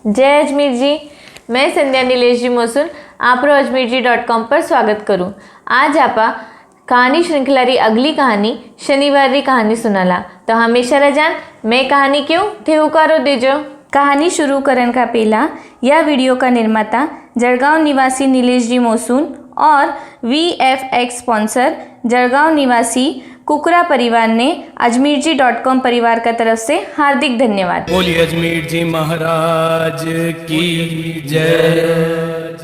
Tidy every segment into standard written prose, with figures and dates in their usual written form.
जय अजमेर जी। मैं संध्या नीलेश जी मोसून आपरो अजमेरजी.com पर स्वागत करूँ। आज आपा कहानी श्रृंखला री अगली कहानी शनिवार री कहानी सुनाला। तो हमेशा रजान मैं कहानी क्यों थे हुकारो देजो। कहानी शुरू करने का पहला यह वीडियो का निर्माता जळगांव निवासी नीलेश जी मोसून और VFX स्पॉन्सर जळगांव निवासी कुकरा परिवार ने अजमेरजी.com परिवार का तरफ से हार्दिक धन्यवाद। बोलिए अजमेर जी महाराज की जय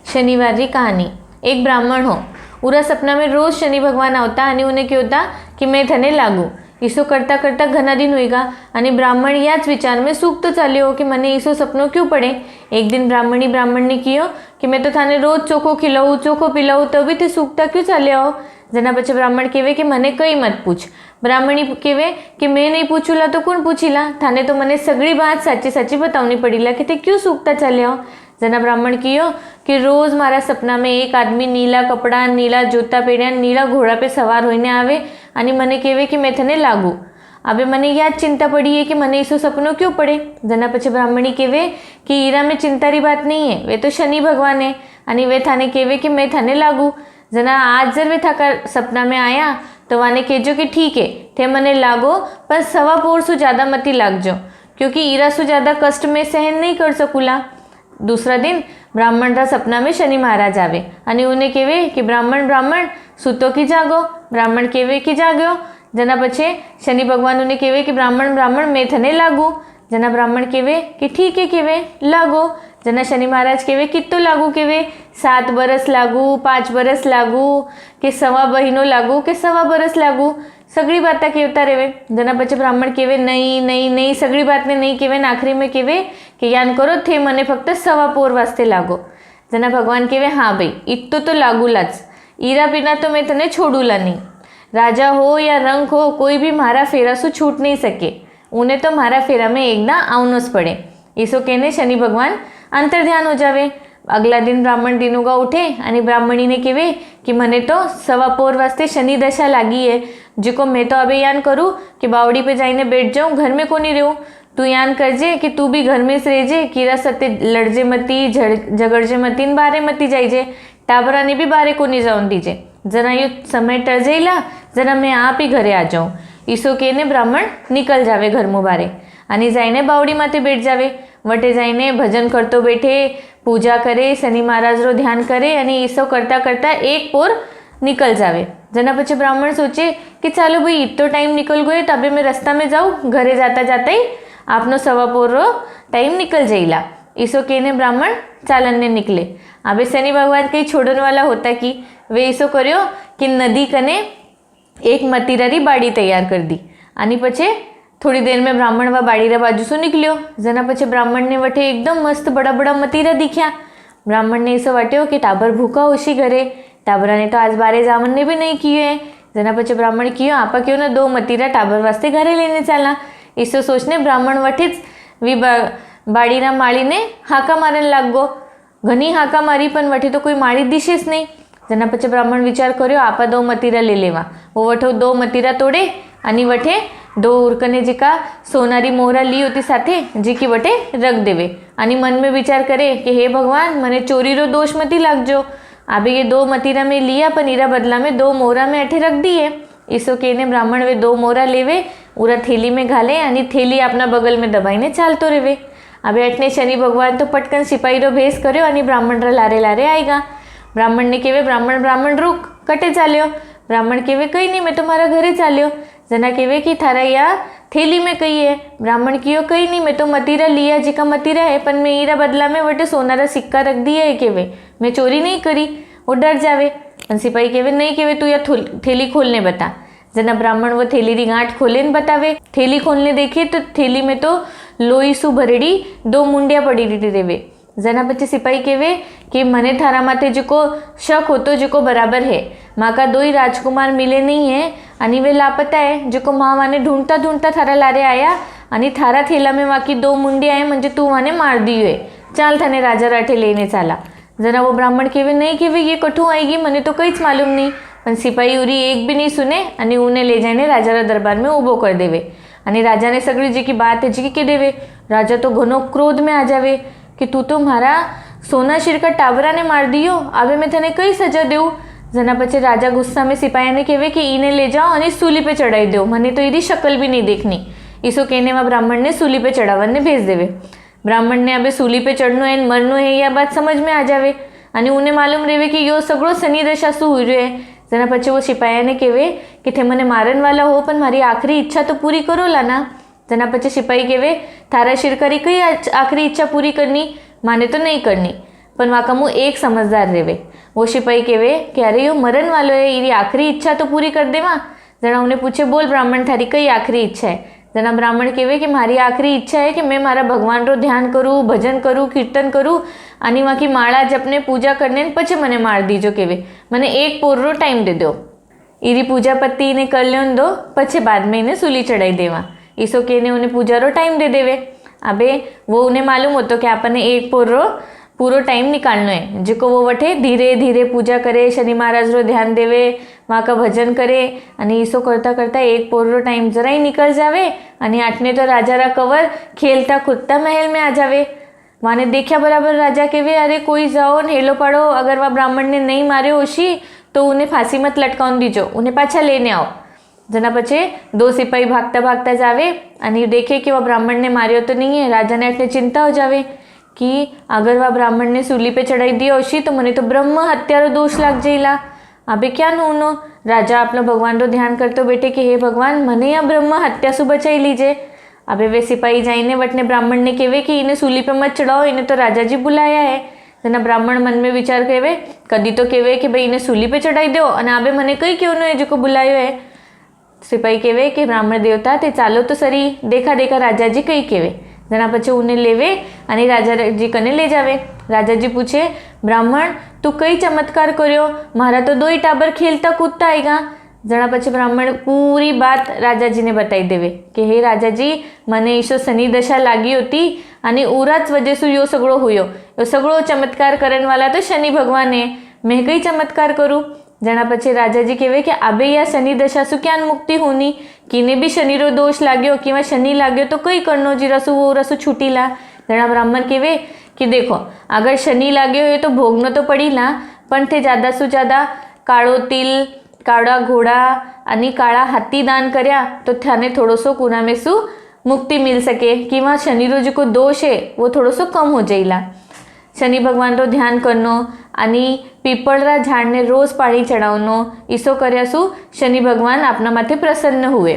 शनिवार री कहानी। एक ब्राह्मण हो उरा सपना में रोज शनि भगवान आवता आणि उन्हें कहता कि मैं थने लागू। ईसो करता करता घना दिन होईगा आणि ब्राह्मण याच विचार में सूखतो चाल्यो कि मने ईसो सपनो क्यों पड़े। एक दिन ब्राह्मण ने कियो कि मैं तो थाने रोज चोखो खिलाऊँ चोखो पिलाऊँ तभी ते सूखता क्यों चाल्या हो। जना पछे ब्राह्मण केवे कि मने कई मत पूछ। ब्राह्मणी केवे कि मैं नहीं पूछूला तो कौन पूछीला, थाने तो मने सगड़ी बात साची साची बतावनी पड़ीला कि ते क्यों सूखता चाल्या हो। जना ब्राह्मण कियो कि रोज मारा सपना में एक आदमी नीला कपड़ा नीला जूता पहरिया नीला घोड़ा पे सवार होने आवे आणि मने केवे कि मैं थने लागू। अबे मने याद चिंता पड़ी है कि मने इसो सपनों क्यों पड़े। जना पछे ब्राह्मणी केवे कि ईरा में चिंता री बात नहीं है, वे तो शनि भगवान है आणि वे थाने केवे कि मैं थाने लागू। जना आज जर वे थाका सपना में आया तो वाने केजो कि ठीक है थे मने लागो पर सवा पोर सु ज्यादा मती लागजो क्योंकि ईरा सु ज्यादा कष्ट में सहन नहीं कर सकूला। दूसरा दिन ब्राह्मण रा सपना में शनि महाराज आवे आणि उन्हें केवे कि ब्राह्मण सुतो की जागो। ब्राह्मण केवे कि जाग्यो। जना पछे शनि भगवान उन्हें केवे कि ब्राह्मण मैं थने लागू। जना ब्राह्मण केवे कि ठीक है केवे लागो। जना शनि महाराज केवे कितो लागू केवे 7 बरस लागू 5 बरस लागू के सवा महीनो लागू के सवा बरस लागू सगड़ी बातें कहता रेवे। जना पछे ब्राह्मण केवे नहीं सगड़ी बात ने नहीं केवे। आखिरी में केवे कि यान करो थे मने फक्त सवा पोर वास्ते लागो। जना भगवान केवे हाँ भाई इतो तो लागूलाच, ईरा बिना तो मैं तने छोड़ूला नहीं। राजा हो या रंग हो कोई भी मारा फेरा सु छूट नहीं सके, उन्हें तो मारा फेरा में एकदा आवनोच पड़े। ईसो कहने शनि भगवान अंतर ध्यान हो जावे। अगला दिन ब्राह्मण दिनुगा उठे आणि ब्राह्मणी ने केवे कि मने तो सवा पोर वास्ते शनि दशा लागी है, जिको मैं तो अबे यान करूँ कि बावड़ी पे जाइने बैठ जाऊँ, घर में कोनी रहूँ। तू यान करजे कि तू भी घर में से रहजे, कीरा सत्य लड़जे मती झगड़जे मती बारे मती जाइजे, टाबरा ने भी बारे कोनी जाऊन दीजे। जरा यू समय टल जाइला जरा मैं आप ही घरे आ जाऊँ। ईसो कहने ब्राह्मण निकल जावे घर मुँ बारे आणि जाइने बावड़ी माथे बैठ जावे। वटे जाइने भजन करतो बैठे पूजा करे शनि महाराज रो ध्यान करे आणि ईसो करता करता एक पोर निकल जावे। जना पछे ब्राह्मण सोचे कि चालो भाई इतो टाइम निकल गयो तो अबे मैं रस्ता में जाऊँ, घरे जाता जाता ही आपनो सवा पोर रो टाइम निकल जाइला। ईसो कहने ब्राह्मण चालन ने निकले। अबे शनि भगवान कहीं छोड़न वाला होता कि वे ईसो कर्यो कि नदी कने एक मतीरा री बाड़ी तैयार कर दी आणि पछे थोड़ी देर में ब्राह्मण व बाड़ी रा बाजू सो निकलियो। जना पछे ब्राह्मण ने वटे एकदम मस्त बड़ा बड़ा मतीरा दिख्या। ब्राह्मण ने ऐसो वाट्यो कि टाबर भूखा होशी घरे, टाबरा ने तो आज बारे जामन ने भी नहीं किए है। जना पछे ब्राह्मण कियो आपा क्यों ना 2 मतीरा टाबर वास्ते घरे लेने चला। इसो सोचने ब्राह्मण वठीच वी बाड़ीना माळी ने हाका मारन लाग गो। घनी हाका मारी पण वठी तो कोई माळी दिशेच नहीं। जना पछे ब्राह्मण विचार कर्यो आपा 2 मतीरा ले लेवा। वो वठो 2 मतीरा तोड़े आणि वठे 2 उरकने जिका सोनारी मोहरा ली होती साथे जिकी वटे रख देवे आणि मन में विचार करे कि हे भगवान मने चोरी रो दोष मती लागजो। अबे ये 2 मतीरा में लिया पण ईरा बदला में 2 मोहरा में अठे रख दिए। इसो कहने ब्राह्मण वे 2 मोहरा लेवे उरा थैली में घाले आणि थैली अपना बगल में दबाईने चालतो रेवे। अबे अटने शनि भगवान तो पटकन सिपाही रो भेस कर्यो आणि ब्राह्मण रा लारे लारे आएगा। ब्राह्मण ने केवे ब्राह्मण रुक कटे चाल्यो। ब्राह्मण केवे कई नहीं मैं तो मारा घरे चाल्यो। जना केवे कि थारा या थैली में कई है। ब्राह्मण कियो कई नहीं मैं तो मतीरा लिया जिका मतीरा है पण मैं ईरा बदला में वटे सोनारा सिक्का रख दिया है केवे मैं चोरी नहीं करी। वो डर जावे। सिपाही केवे नहीं केवे तू या थैली खोलने बता। जना ब्राह्मण वो थैली री गांठ खोले न बतावे। थैली खोलने देखे तो थैली में तो लोई सु भरेड़ी 2 मुंडिया पड़ी रेवे। जना पछे सिपाही केवे कि मने थारा माथे जिको शक होतो जिको बराबर है, माका 2 ही राजकुमार मिले नहीं है आणि वे लापता है, जिको माँ वाने ढूंढता ढूंढता थारा लारे आया आणि थारा थैला में वाकी 2 मुंडिया है म्हणजे तू वाने मार दी है, चाल थाने राजा राठे लेने चाला। जना वो ब्राह्मण केवे नहीं केवे ये कठू आएगी मने तो कईच मालूम नहीं। पण सिपाही उरी एक भी नहीं सुने आणि उन्हें ले जाने राजा रा दरबार में ऊभो कर देवे અને રાજાને સગળી જે કી बात है जी के देवे। राजा तो घणो क्रोध में आ जावे कि तू तो मारा सोना शीर का टाबरा ने मार दियो, आवे मैं तने कई सजा देऊ। जना पछे राजा गुस्सा में सिपाही ने कहे कि इने ले जाओ और सूली पे चढ़ाई दो, मने तो इदी शक्ल भी नहीं देखनी। इसो कहने में ब्राह्मण ने सूली पे चढ़ावने भेज देवे। ब्राह्मण ने अबे सूली पे चढ़नो है मरनो है या बात समझ में आ जावे અને ઉને માલુમ રહેવે कि यो सगळो शनि दशा શું हुई है। जना पछे वो सिपाही ने कहे कि थे मने मारन वाला हो पण मारी आखरी इच्छा तो पूरी करो लाना। जना पछे सिपाही कहे थारा शिरकारी कई आखरी इच्छा पूरी करनी, माने तो नहीं करनी पण वाकामू एक समझदार रहेवे। वो सिपाही कहे कि अरे यो मरण वालो है, इरी आखरी इच्छा तो पूरी कर देवा। जना उन्हें पूछे बोल ब्राह्मण थारी कई आखरी इच्छा है। जना ब्राह्मण कहे कि मारी आखरी इच्छा है कि मैं मारा भगवान रो ध्यान करूँ, भजन करूँ, कीर्तन करूँ आणि वहाँ की माला जपने पूजा करने पछे मने मार दीजो। केवे मने एक पोर रो टाइम दे दो, इरी पूजा पत्ती ने कर लेन दो, पछे बाद में इन्हें सूली चढ़ाई देवा। ईसो के ने उन्हें पूजा रो टाइम दे देवे। अबे वो उन्हें मालूम होतो कि आपने एक पोर रो पूरो टाइम निकालनो है, जिको वो वठे धीरे धीरे पूजा करे, शनि महाराज रो ध्यान देवे, वहाँ का भजन करे आणि ईसो करता करता एक पोर रो टाइम जरा ही निकल जावे आणि आठने तो राजा रा कवर खेलता कूदता महल में आ जावे। वाने देखा बराबर राजा कहे अरे कोई जाओ ने हेलो पाड़ो, अगर वह ब्राह्मण ने नहीं मारे होशी तो उन्हें फांसी मत लटकाउन दीजो, उन्हें पाछा लेने आओ। जना पछे दो सिपाही भागता भागता जावे आणि देखे कि वह ब्राह्मण ने मार्यो तो नहीं है। राजा ने एटले चिंता हो जावे कि अगर वह ब्राह्मण ने सूली पे चढ़ाई दी होशी तो मने तो ब्रह्म हत्यारो दोष लाग जाइला। अबे क्या नूनो राजा अपना भगवान रो ध्यान करतो बैठे कि हे भगवान मने या ब्रह्म हत्या सु बचाई लीजे। अबे वे सिपाही जाइने वटने ब्राह्मण ने कहे कि इन्हें सूली पे मत चढ़ाओ, इन्हें तो राजा जी बुलाया है। जना ब्राह्मण मन में विचार कहे कदी तो कहे कि भाई इन्हें सूली पे चढ़ाई दो અને आबे मने कई क्यों है जो को बुलायो है। सिपाही कहे कि ब्राह्मण देवता ते चालो तो सरी, देखा देखा राजा जी कई कहे। जना पछे उन्हें लेवे અને राजा जी कने ले जावे। राजा जी पूछे ब्राह्मण तू कई चमत्कार कर्यो, मारा तो 2 टाबर खेलता कूदता आएगा। जना पछे ब्राह्मण पूरी बात राजा जी ने बताई देवे कि हे राजा जी मने ईशो शनि दशा लागी होती आणि उराच वजह से यो सगळो हुयो, यो सगळो चमत्कार करन वाला तो शनि भगवान है, मैं कई चमत्कार करूँ। जना पछे राजा जी कहे कि आबे या शनि दशा सु क्या मुक्ति होनी, किने भी शनि रो दोष लाग्यो कि शनि लाग्यो तो कई करनो जी रसु वो रसु छूटीला। जना ब्राह्मण कहे कि देखो अगर शनि लाग्यो है तो भोगनो तो पड़ीला, पण ते ज़्यादा सु ज़्यादा काळो तिल, काळा घोड़ा आणि काळा हाथी दान कर्या तो थाने थोड़ोसो कुना में सु मुक्ति मिल सके कि वहाँ शनि रो जो को दोष है वो थोड़ोसो कम हो जाइला। शनि भगवान रो ध्यान करनो आणि पीपळरा झाड़ने रोज पाणी चढ़ावनो, ईसो कर्यासु शनि भगवान आपना माथे प्रसन्न हुए।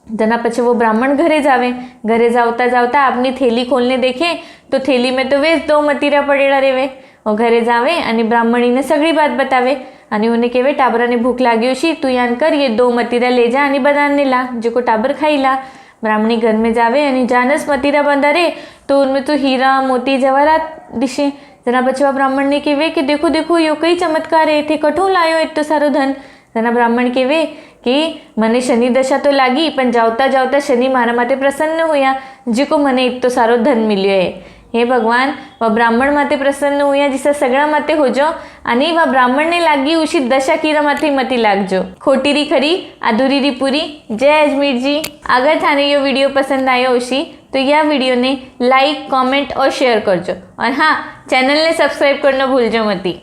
जना पछे वो ब्राह्मण घरे जावे। घरे जावता जावता अपनी थैली खोलने देखे तो थैली में तो वेच 2 मतीरा पड़ेला रेवे। वो घरे जावे आणि ब्राह्मणी ने सगळी बात बतावे आणि उन्हें कहे टाबरा ने भूख लागी होशी, तू यान कर ये 2 मतीरा ले जा आणि बनाने ला, जो को टाबर खाईला। ब्राह्मणी घर में जावे आणि जानस मतीरा बंधारे तो उनमें तो हीरा मोती जवाहरात दिशे। जना पछे ब्राह्मण ने कहे कि देखो देखो यो कई चमत्कार है, थे कठू लायो इतो सारो धन। जना ब्राह्मण कहे कि मने शनि दशा तो लागी पण जावता जावता शनि मारा माटे प्रसन्न होया, जिको मने इतो सारो धन मिल्यो है। हे भगवान वह ब्राह्मण माते प्रसन्न होया जिसा सगळा माते होजो आणि वह ब्राह्मण ने लागी उसी दशा कीरा माथे मती लागजो। खोटी री खरी अधूरी री पूरी। जय अजमेर जी। अगर थाने यो वीडियो पसंद आयो होशी तो या वीडियो ने लाइक, कमेंट और शेयर करजो और हाँ चैनल ने सब्सक्राइब करना भूलजो मती।